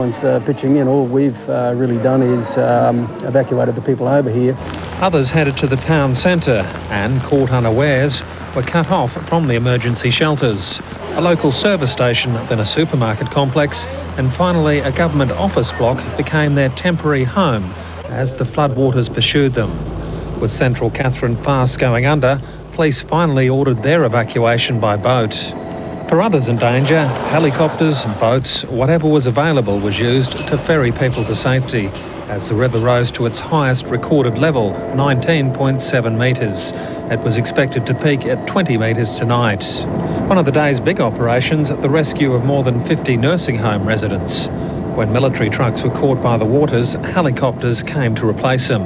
Pitching in, all we've really done is evacuated the people over here. Others headed to the town centre and, caught unawares, were cut off from the emergency shelters. A local service station, then a supermarket complex, and finally a government office block became their temporary home as the floodwaters pursued them. With central Katherine fast going under, police finally ordered their evacuation by boat. For others in danger, helicopters, boats, whatever was available was used to ferry people to safety as the river rose to its highest recorded level, 19.7 metres. It was expected to peak at 20 metres tonight. One of the day's big operations, the rescue of more than 50 nursing home residents. When military trucks were caught by the waters, helicopters came to replace them.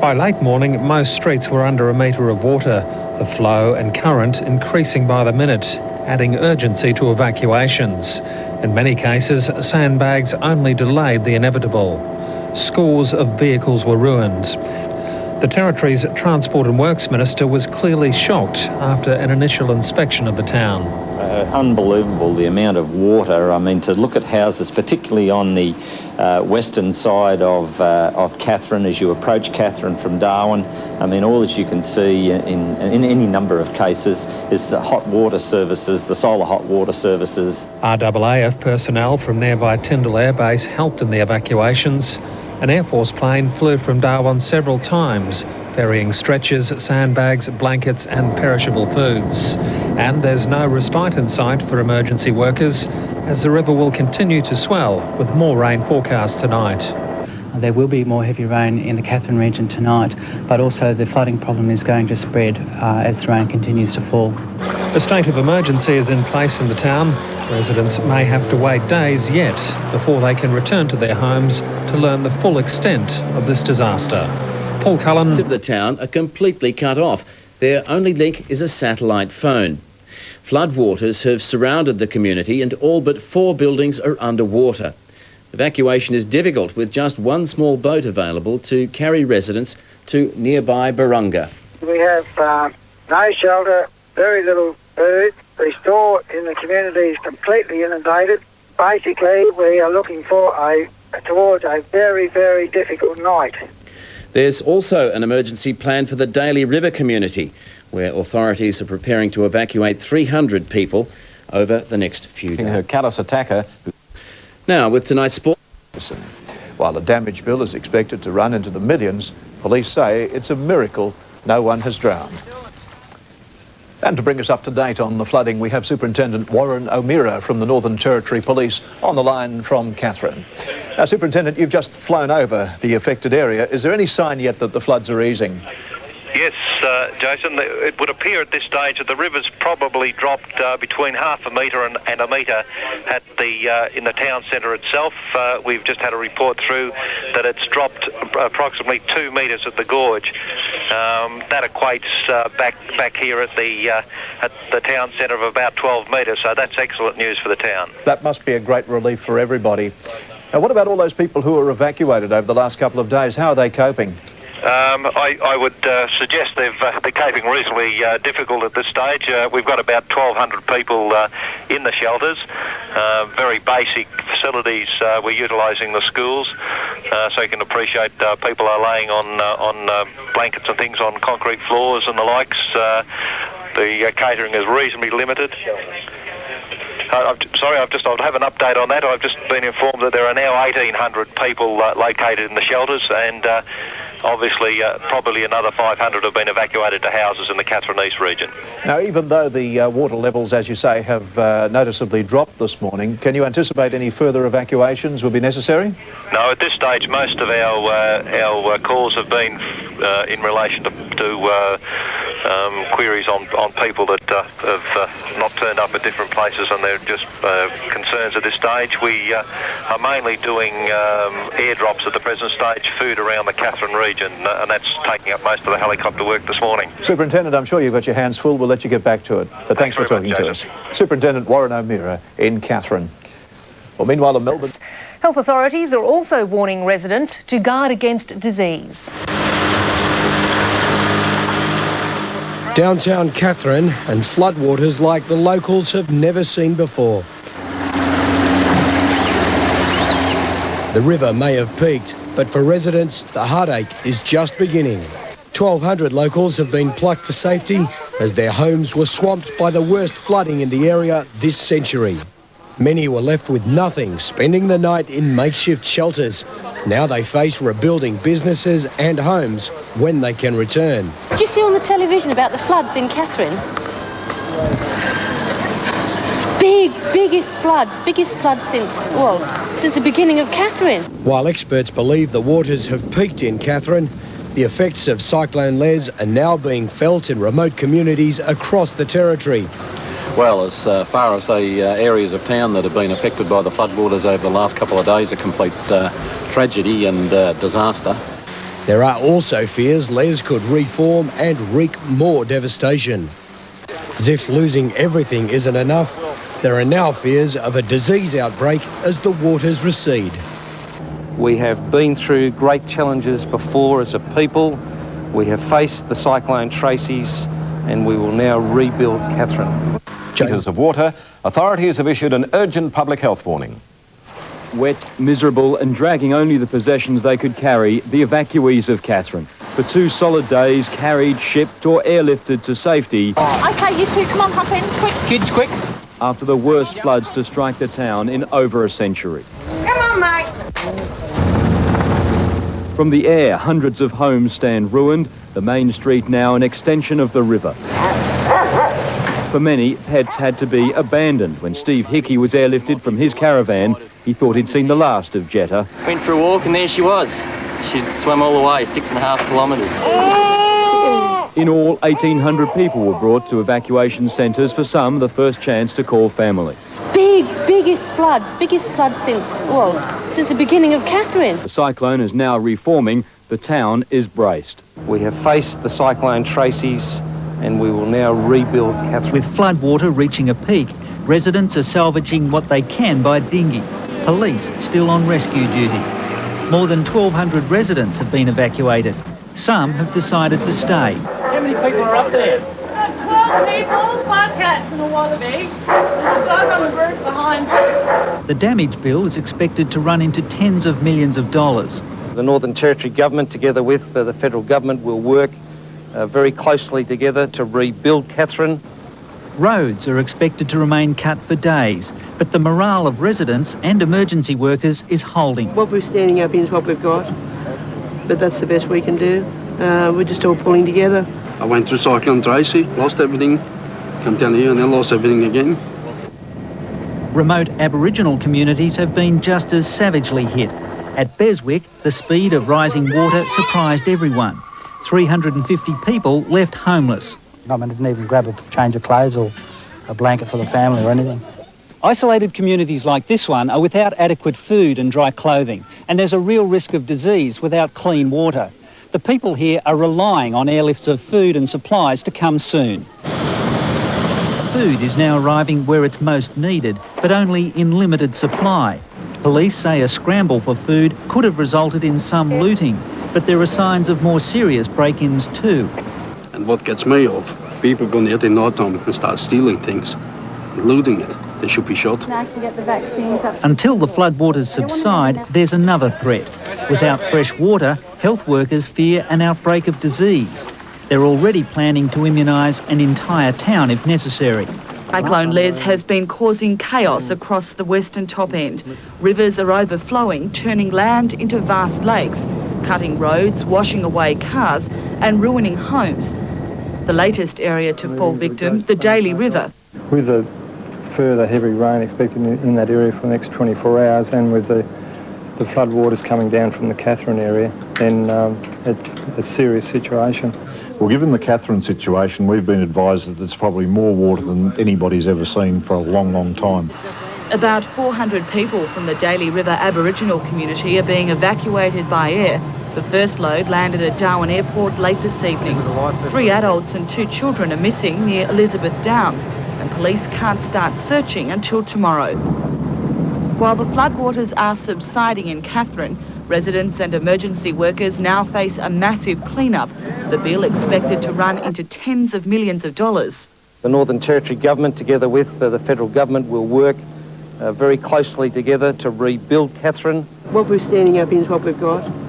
By late morning, most streets were under a metre of water, the flow and current increasing by the minute, adding urgency to evacuations. In many cases, sandbags only delayed the inevitable. Scores of vehicles were ruined. The Territory's Transport and Works Minister was clearly shocked after an initial inspection of the town. Unbelievable, the amount of water. I mean, to look at houses, particularly on the western side of Katherine, as you approach Katherine from Darwin, I mean, all that you can see in any number of cases is the hot water services, the solar hot water services. RAAF personnel from nearby Tyndall Air Base helped in the evacuations. An Air Force plane flew from Darwin several times, ferrying stretchers, sandbags, blankets and perishable foods. And there's no respite in sight for emergency workers as the river will continue to swell with more rain forecast tonight. There will be more heavy rain in the Katherine region tonight, but also the flooding problem is going to spread as the rain continues to fall. A state of emergency is in place in the town. Residents may have to wait days yet before they can return to their homes to learn the full extent of this disaster. Paul Cullen. Of the town are completely cut off. Their only link is a satellite phone. Floodwaters have surrounded the community and all but 4 buildings are underwater. Evacuation is difficult with just one small boat available to carry residents to nearby Barunga. We have no shelter, very little food. The store in the community is completely inundated. Basically, we are looking towards a very, very difficult night. There's also an emergency plan for the Daly River community, where authorities are preparing to evacuate 300 people over the next few days. Her callous attacker. Now, with tonight's sport. While a damage bill is expected to run into the millions, police say it's a miracle no one has drowned. And to bring us up to date on the flooding, we have Superintendent Warren O'Meara from the Northern Territory Police on the line from Katherine. Now, Superintendent, you've just flown over the affected area. Is there any sign yet that the floods are easing? Yes, Jason, it would appear at this stage that the river's probably dropped between half a metre and a metre at in the town centre itself. We've just had a report through that it's dropped approximately 2 metres at the gorge. That equates back here at the town centre of about 12 metres, so that's excellent news for the town. That must be a great relief for everybody. Now, what about all those people who were evacuated over the last couple of days? How are they coping? I would suggest they're coping reasonably difficult at this stage. We've got about 1,200 people in the shelters. Very basic facilities. We're utilising the schools, so you can appreciate people are laying on blankets and things on concrete floors and the likes. The catering is reasonably limited. I'll have an update on that. I've just been informed that there are now 1,800 people located in the shelters, and obviously probably another 500 have been evacuated to houses in the Katherine East region. Now, even though the water levels, as you say, have noticeably dropped this morning, can you anticipate any further evacuations will be necessary? No, at this stage most of our calls have been in relation to queries on people that have not turned up at different places, and they're just concerns at this stage. We are mainly doing airdrops at the present stage, food around the Katherine region, and that's taking up most of the helicopter work this morning. Superintendent, I'm sure you've got your hands full. We'll let you get back to it. But thanks for talking to us. Superintendent Warren O'Meara in Katherine. Well, meanwhile, in Melbourne... Health authorities are also warning residents to guard against disease. Downtown Katherine and floodwaters like the locals have never seen before. The river may have peaked, but for residents, the heartache is just beginning. 1,200 locals have been plucked to safety as their homes were swamped by the worst flooding in the area this century. Many were left with nothing, spending the night in makeshift shelters. Now they face rebuilding businesses and homes when they can return. Did you see on the television about the floods in Katherine? Biggest floods since the beginning of Katherine. While experts believe the waters have peaked in Katherine, the effects of Cyclone Les are now being felt in remote communities across the territory. Well, as far as the areas of town that have been affected by the floodwaters over the last couple of days, a complete tragedy and disaster. There are also fears Les could reform and wreak more devastation. As if losing everything isn't enough, there are now fears of a disease outbreak as the waters recede. We have been through great challenges before as a people. We have faced the Cyclone Tracy's and we will now rebuild Katherine. Litres of water, authorities have issued an urgent public health warning. Wet, miserable and dragging only the possessions they could carry, the evacuees of Katherine. For 2 solid days, carried, shipped or airlifted to safety. OK, you two, come on, hop in, quick. Kids, quick! After the worst floods to strike the town in over a century. Come on, mate. From the air, hundreds of homes stand ruined, the main street now an extension of the river. For many, pets had to be abandoned. When Steve Hickey was airlifted from his caravan, he thought he'd seen the last of Jetta. Went for a walk and there she was. She'd swum all the way, 6.5 kilometres. In all, 1,800 people were brought to evacuation centres, for some the first chance to call family. Biggest floods since the beginning of Katherine. The cyclone is now reforming. The town is braced. We have faced the Cyclone Tracy's and we will now rebuild Katherine. With floodwater reaching a peak, residents are salvaging what they can by dinghy. Police still on rescue duty. More than 1,200 residents have been evacuated. Some have decided to stay. How many people are up there? 12 people, 5 cats and a wallaby. There's a dog on the roof behind you. The damage bill is expected to run into tens of millions of dollars. The Northern Territory Government, together with the federal government, will work very closely together to rebuild Katherine. Roads are expected to remain cut for days, but the morale of residents and emergency workers is holding. What we're standing up in is what we've got, but that's the best we can do. We're just all pulling together. I went through Cyclone Tracy, lost everything, come down here and then lost everything again. Remote Aboriginal communities have been just as savagely hit. At Beswick, the speed of rising water surprised everyone. 350 people left homeless. I didn't even grab a change of clothes or a blanket for the family or anything. Isolated communities like this one are without adequate food and dry clothing, and there's a real risk of disease without clean water. The people here are relying on airlifts of food and supplies to come soon. Food is now arriving where it's most needed, but only in limited supply. Police say a scramble for food could have resulted in some looting, but there are signs of more serious break-ins too. And what gets me off, people go near the night time and start stealing things, looting it. They should be shot. Now I can get the vaccines up. Until the floodwaters subside, there's another threat. Without fresh water, health workers fear an outbreak of disease. They're already planning to immunise an entire town if necessary. Cyclone Les has been causing chaos across the western top end. Rivers are overflowing, turning land into vast lakes, cutting roads, washing away cars and ruining homes. The latest area to fall victim, the Daly River. With a further heavy rain expected in that area for the next 24 hours and with the floodwaters coming down from the Katherine area, then it's a serious situation. Well, given the Katherine situation, we've been advised that there's probably more water than anybody's ever seen for a long, long time. About 400 people from the Daly River Aboriginal community are being evacuated by air. The first load landed at Darwin Airport late this evening. 3 adults and 2 children are missing near Elizabeth Downs, and police can't start searching until tomorrow. While the floodwaters are subsiding in Katherine, residents and emergency workers now face a massive clean-up, the bill expected to run into tens of millions of dollars. The Northern Territory Government, together with the federal government, will work very closely together to rebuild Katherine. What we're standing up in is what we've got.